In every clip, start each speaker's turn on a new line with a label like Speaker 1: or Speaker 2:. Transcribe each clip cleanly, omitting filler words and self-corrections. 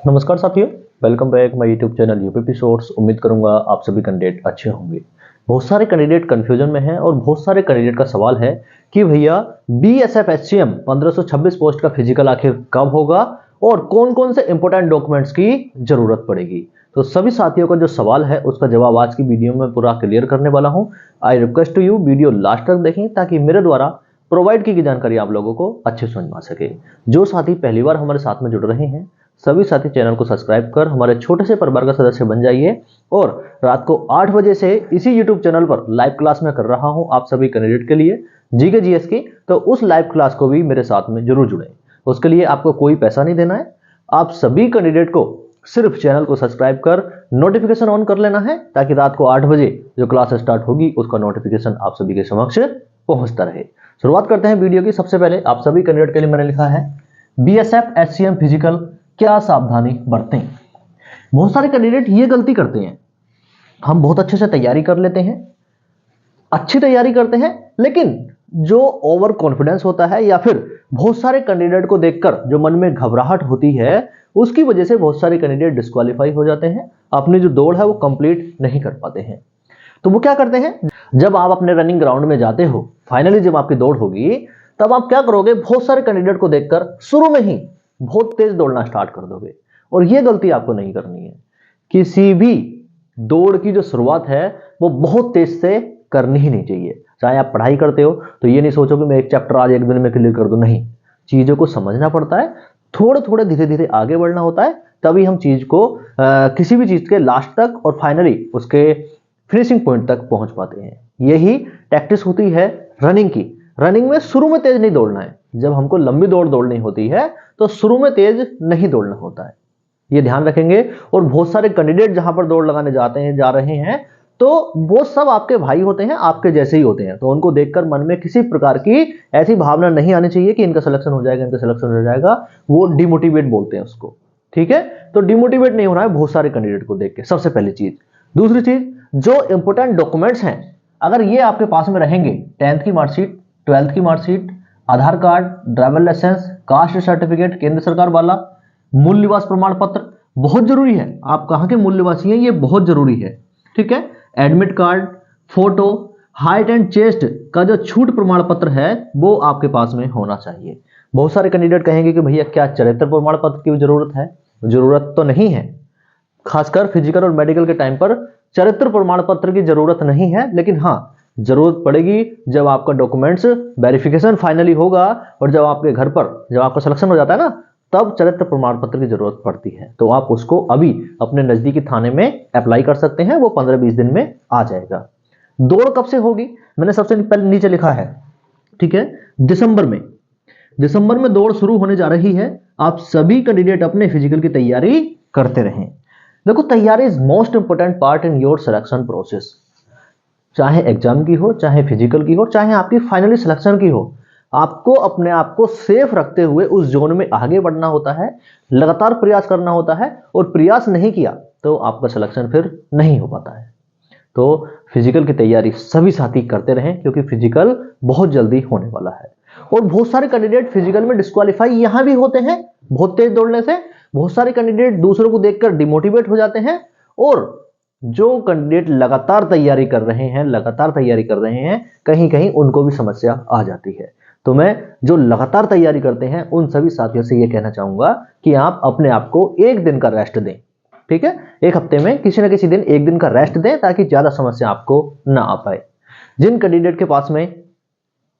Speaker 1: नमस्कार साथियों, welcome back my YouTube channel UPP source. उम्मीद करूंगा आप सभी कैंडिडेट अच्छे होंगे। बहुत सारे कैंडिडेट कंफ्यूजन में हैं और बहुत सारे कैंडिडेट का सवाल है कि भैया बीएसएफ एचसीएम 1526 पोस्ट का फिजिकल आखिर कब होगा और कौन कौन से इंपॉर्टेंट डॉक्यूमेंट्स की जरूरत पड़ेगी। तो सभी साथियों का जो सवाल है उसका जवाब आज की वीडियो में पूरा क्लियर करने वाला हूं। I request to you video last तक देखें ताकि मेरे द्वारा प्रोवाइड की गई जानकारी आप लोगों को अच्छे समझ में आ सके। जो साथी पहली बार हमारे साथ में जुड़ रहे हैं सभी साथी चैनल को सब्सक्राइब कर हमारे छोटे से परिवार का सदस्य बन जाइए। और रात को 8 बजे से इसी यूट्यूब चैनल पर लाइव क्लास में कर रहा हूं आप सभी कैंडिडेट के लिए जीके जीएस की, तो उस लाइव क्लास को भी मेरे साथ में जरूर जुड़ें। उसके लिए आपको कोई पैसा नहीं देना है, आप सभी कैंडिडेट को सिर्फ चैनल को सब्सक्राइब कर नोटिफिकेशन ऑन कर लेना है ताकि रात को 8 बजे जो क्लास स्टार्ट होगी उसका नोटिफिकेशन आप सभी के समक्ष पहुंचता रहे। शुरुआत करते हैं वीडियो की। सबसे पहले आप सभी कैंडिडेट के लिए मैंने लिखा है बीएसएफ एचसीएम फिजिकल क्या सावधानी बरतें। बहुत सारे कैंडिडेट ये गलती करते हैं, हम बहुत अच्छे से तैयारी कर लेते हैं, अच्छी तैयारी करते हैं, लेकिन जो ओवर कॉन्फिडेंस होता है या फिर बहुत सारे कैंडिडेट को देखकर जो मन में घबराहट होती है उसकी वजह से बहुत सारे कैंडिडेट डिस्क्वालीफाई हो जाते हैं, अपनी जो दौड़ है वो कंप्लीट नहीं कर पाते हैं। तो वो क्या करते हैं, जब आप अपने रनिंग ग्राउंड में जाते हो, फाइनली जब आपकी दौड़ होगी तब आप क्या करोगे, बहुत सारे कैंडिडेट को देखकर शुरू में ही बहुत तेज दौड़ना स्टार्ट कर दोगे। और यह गलती आपको नहीं करनी है। किसी भी दौड़ की जो शुरुआत है वो बहुत तेज से करनी ही नहीं चाहिए। चाहे आप पढ़ाई करते हो तो ये नहीं सोचो कि मैं एक चैप्टर आज एक दिन में क्लियर कर दूं, नहीं, चीजों को समझना पड़ता है, थोड़े थोड़े धीरे धीरे आगे बढ़ना होता है, तभी हम चीज को किसी भी चीज के लास्ट तक और फाइनली उसके फिनिशिंग पॉइंट तक पहुंच पाते हैं। यही प्रैक्टिस होती है रनिंग की। रनिंग में शुरू में तेज नहीं दौड़ना है, जब हमको लंबी दौड़ दौड़नी होती है तो शुरू में तेज नहीं दौड़ना होता है, ये ध्यान रखेंगे। और बहुत सारे कैंडिडेट जहां पर दौड़ लगाने जाते हैं जा रहे हैं तो वो सब आपके भाई होते हैं, आपके जैसे ही होते हैं, तो उनको देखकर मन में किसी प्रकार की ऐसी भावना नहीं आनी चाहिए कि इनका सिलेक्शन हो जाएगा, इनका सिलेक्शन हो जाएगा। वो डिमोटिवेट बोलते हैं उसको, ठीक है। तो डिमोटिवेट नहीं होना है बहुत सारे कैंडिडेट को देख के, सबसे पहली चीज। दूसरी चीज, जो इंपॉर्टेंट डॉक्यूमेंट्स हैं अगर ये आपके पास में रहेंगे, 10th की मार्कशीट, 12th की marksheet, Aadhaar card, driver licence, caste certificate केंद्र सरकार वाला, मूल निवास प्रमाण पत्र बहुत जरूरी है, आप कहां के मूल निवासी हैं ये बहुत जरूरी है, ठीक है। Admit card, photo, height and chest का जो छूट प्रमाण पत्र है वो आपके पास में होना चाहिए। बहुत सारे कैंडिडेट कहेंगे कि भैया क्या चरित्र प्रमाण पत्र की जरूरत है? जरूरत तो नहीं है, खासकर फिजिकल और मेडिकल के टाइम पर चरित्र प्रमाण पत्र की जरूरत नहीं है, लेकिन हाँ जरूरत पड़ेगी जब आपका डॉक्यूमेंट्स वेरिफिकेशन फाइनली होगा और जब आपके घर पर जब आपका सिलेक्शन हो जाता है ना, तब चरित्र प्रमाण पत्र की जरूरत पड़ती है। तो आप उसको अभी अपने नजदीकी थाने में अप्लाई कर सकते हैं, वो 15-20 दिन में आ जाएगा। दौड़ कब से होगी, मैंने सबसे पहले नीचे लिखा है, ठीक है, दिसंबर में। दिसंबर में दौड़ शुरू होने जा रही है। आप सभी कैंडिडेट अपने फिजिकल की तैयारी करते रहें। देखो, तैयारी is most important part in your selection process. चाहे एग्जाम की हो, चाहे फिजिकल की हो, चाहे आपकी फाइनली सिलेक्शन की हो, आपको अपने आप को सेफ रखते हुए उस जोन में आगे बढ़ना होता है, लगातार प्रयास करना होता है। और प्रयास नहीं किया तो आपका सिलेक्शन फिर नहीं हो पाता है। तो फिजिकल की तैयारी सभी साथी करते रहें क्योंकि फिजिकल बहुत जल्दी होने वाला है। और बहुत सारे कैंडिडेट फिजिकल में डिस्क्वालीफाई यहां भी होते हैं बहुत तेज दौड़ने से। बहुत सारे कैंडिडेट दूसरों को देखकर डिमोटिवेट हो जाते हैं। और जो कैंडिडेट लगातार तैयारी कर रहे हैं कहीं कहीं उनको भी समस्या आ जाती है। तो मैं जो लगातार तैयारी करते हैं उन सभी साथियों से यह कहना चाहूंगा कि आप अपने आप को एक दिन का रेस्ट दें, ठीक है। एक हफ्ते में किसी न किसी दिन एक दिन का रेस्ट दें ताकि ज्यादा समस्या आपको ना आ पाए। जिन कैंडिडेट के पास में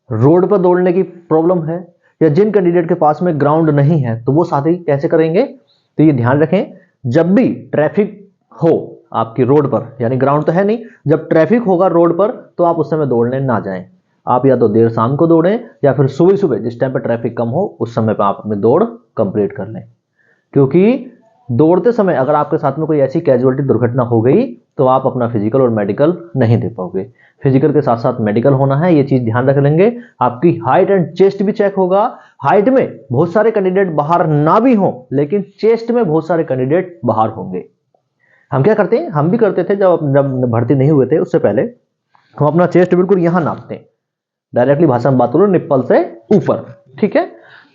Speaker 1: रोड पर दौड़ने की प्रॉब्लम है या जिन कैंडिडेट के पास में ग्राउंड नहीं है तो वो साथी कैसे करेंगे, तो ये ध्यान रखें, जब भी ट्रैफिक हो आपकी रोड पर, यानी ग्राउंड तो है नहीं, जब ट्रैफिक होगा रोड पर तो आप उस समय दौड़ने ना जाएं। आप या तो देर शाम को दौड़ें या फिर सुबह सुबह जिस टाइम पर ट्रैफिक कम हो उस समय पर आप अपनी दौड़ कंप्लीट कर लें। क्योंकि दौड़ते समय अगर आपके साथ में कोई ऐसी कैजुअलिटी दुर्घटना हो गई तो आप अपना फिजिकल और मेडिकल नहीं दे पाओगे। फिजिकल के साथ साथ मेडिकल होना है, ये चीज ध्यान रख लेंगे। आपकी हाइट एंड चेस्ट भी चेक होगा। हाइट में बहुत सारे कैंडिडेट बाहर ना भी हो लेकिन चेस्ट में बहुत सारे कैंडिडेट बाहर होंगे। हम क्या करते हैं, हम भी करते थे जब भर्ती नहीं हुए थे उससे पहले, हम अपना चेस्ट बिल्कुल यहां नापते हैं, डायरेक्टली भाषा में बात करो, निप्पल से ऊपर, ठीक है।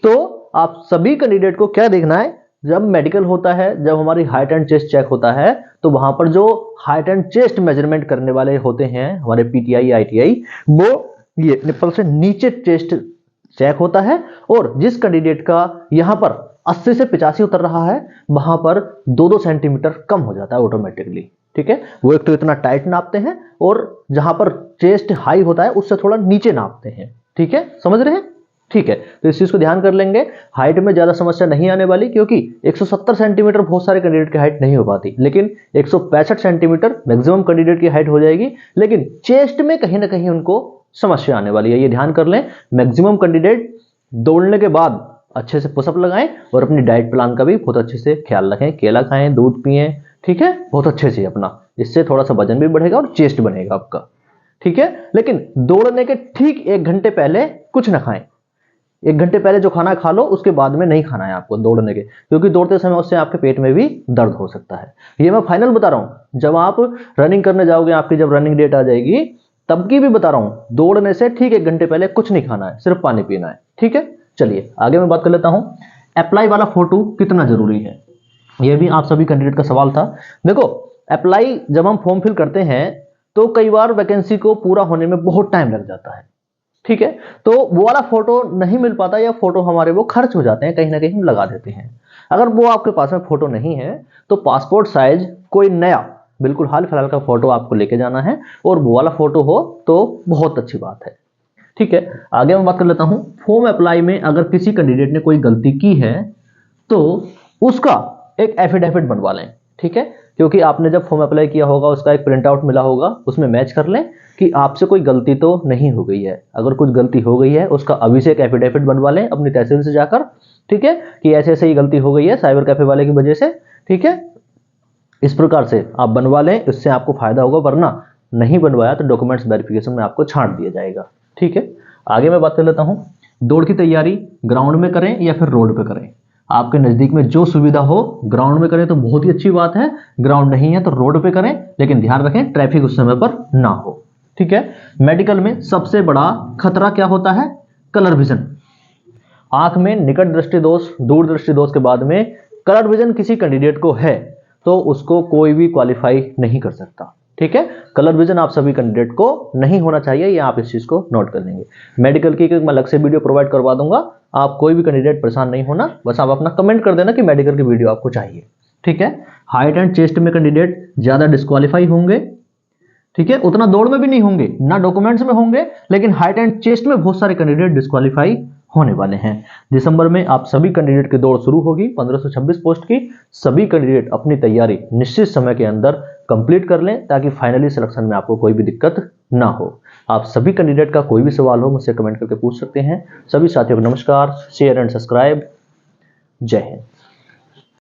Speaker 1: तो आप सभी कैंडिडेट को क्या देखना है, जब मेडिकल होता है, जब हमारी हाइट एंड चेस्ट चेक होता है, तो वहां पर जो हाइट एंड चेस्ट मेजरमेंट करने वाले होते हैं हमारे पीटीआई आईटीआई, वो ये निप्पल से नीचे चेस्ट चेक होता है। और जिस कैंडिडेट का यहां पर 80 से 85 उतर रहा है, वहां पर 2-2 सेंटीमीटर कम हो जाता है ऑटोमेटिकली। ठीक है, वो एक तो इतना टाइट नापते हैं और जहां पर चेस्ट हाई होता है उससे थोड़ा नीचे नापते हैं। ठीक है, समझ रहे हैं? ठीक है, तो इस चीज को ध्यान कर लेंगे। हाइट में ज्यादा समस्या नहीं आने वाली, क्योंकि 170 सेंटीमीटर बहुत सारे कैंडिडेट की हाइट नहीं हो पाती, लेकिन 165 सेंटीमीटर मैक्सिमम कैंडिडेट की हाइट हो जाएगी। लेकिन चेस्ट में कहीं ना कहीं उनको समस्या आने वाली है, ये ध्यान कर लें। मैक्सिमम कैंडिडेट दौड़ने के बाद अच्छे से पुशअप लगाएं और अपनी डाइट प्लान का भी बहुत अच्छे से ख्याल रखें। केला खाएं, दूध पिएं, ठीक है, बहुत अच्छे से अपना, इससे थोड़ा सा वजन भी बढ़ेगा और चेस्ट बनेगा आपका। ठीक है, लेकिन दौड़ने के ठीक 1 घंटे पहले कुछ ना खाएं। 1 घंटे पहले जो खाना खा लो, उसके बाद में नहीं खाना है आपको दौड़ने के, क्योंकि दौड़ते समय उससे आपके पेट में भी दर्द हो सकता है। ये मैं फाइनल बता रहा हूं, जब आप रनिंग करने जाओगे, आपकी जब रनिंग डेट आ जाएगी, तब की भी बता रहा हूं, दौड़ने से ठीक 1 घंटे पहले कुछ नहीं खाना है, सिर्फ पानी पीना है। ठीक है, चलिए आगे मैं बात कर लेता हूं, अप्लाई वाला फोटो कितना जरूरी है। यह भी आप सभी कैंडिडेट का सवाल था। देखो, अप्लाई जब हम फॉर्म फिल करते हैं तो कई बार वैकेंसी को पूरा होने में बहुत टाइम लग जाता है। ठीक है, तो वो वाला फोटो नहीं मिल पाता, या फोटो हमारे वो खर्च हो जाते हैं, कहीं ना कहीं हम लगा देते हैं। अगर वो आपके पास में फोटो नहीं है, तो पासपोर्ट साइज कोई नया बिल्कुल हाल फिलहाल का फोटो आपको लेके जाना है, और वो वाला फोटो हो तो बहुत अच्छी बात है। ठीक है, आगे मैं बात कर लेता हूं, फॉर्म अप्लाई में अगर किसी कैंडिडेट ने कोई गलती की है तो उसका एक एफिडेविट बनवा लें। ठीक है, क्योंकि आपने जब फॉर्म अप्लाई किया होगा उसका एक प्रिंट आउट मिला होगा, उसमें मैच कर लें कि आपसे कोई गलती तो नहीं हो गई है। अगर कुछ गलती हो गई है, उसका अभी से एक एफिडेविट बनवा लें अपनी तहसील से जाकर। ठीक है, कि ऐसे ऐसे ही गलती हो गई है साइबर कैफे वाले की वजह से। ठीक है, इस प्रकार से आप बनवा लें, इससे आपको फायदा होगा, वरना नहीं बनवाया तो डॉक्यूमेंट्स वेरिफिकेशन में आपको छांट दिया जाएगा। ठीक है, आगे मैं बात कर लेता हूं, दौड़ की तैयारी ग्राउंड में करें या फिर रोड पे करें। आपके नजदीक में जो सुविधा हो, ग्राउंड में करें तो बहुत ही अच्छी बात है, ग्राउंड नहीं है तो रोड पे करें, लेकिन ध्यान रखें ट्रैफिक उस समय पर ना हो। ठीक है, मेडिकल में सबसे बड़ा खतरा क्या होता है? Colour vision. आंख में निकट दृष्टि दोष, दूर दृष्टि दोष के बाद में कलर विजन किसी कैंडिडेट को है तो उसको कोई भी क्वालिफाई नहीं कर सकता। ठीक है, कलर विजन आप सभी कैंडिडेट को नहीं होना चाहिए, या आप इस चीज को नोट कर लेंगे। मेडिकल की मैं अलग से वीडियो प्रोवाइड करवा दूंगा, आप कोई भी कैंडिडेट परेशान नहीं होना, बस आप अपना कमेंट कर देना कि मेडिकल की वीडियो आपको चाहिए। ठीक है, हाइट एंड चेस्ट में कैंडिडेट ज्यादा डिस्क्वालीफाई होंगे। ठीक है, उतना दौड़ में भी नहीं होंगे, ना डॉक्यूमेंट्स में होंगे, लेकिन हाइट एंड चेस्ट में बहुत सारे कैंडिडेट डिस्क्वालीफाई होने वाले हैं। दिसंबर में आप सभी कैंडिडेट की दौड़ शुरू होगी 1526 पोस्ट की। सभी कैंडिडेट अपनी तैयारी निश्चित समय के अंदर कंप्लीट कर लें, ताकि फाइनली सिलेक्शन में आपको कोई भी दिक्कत ना हो। आप सभी कैंडिडेट का कोई भी सवाल हो मुझसे कमेंट करके पूछ सकते हैं। सभी साथियों को नमस्कार, शेयर एंड सब्सक्राइब। जय हिंद।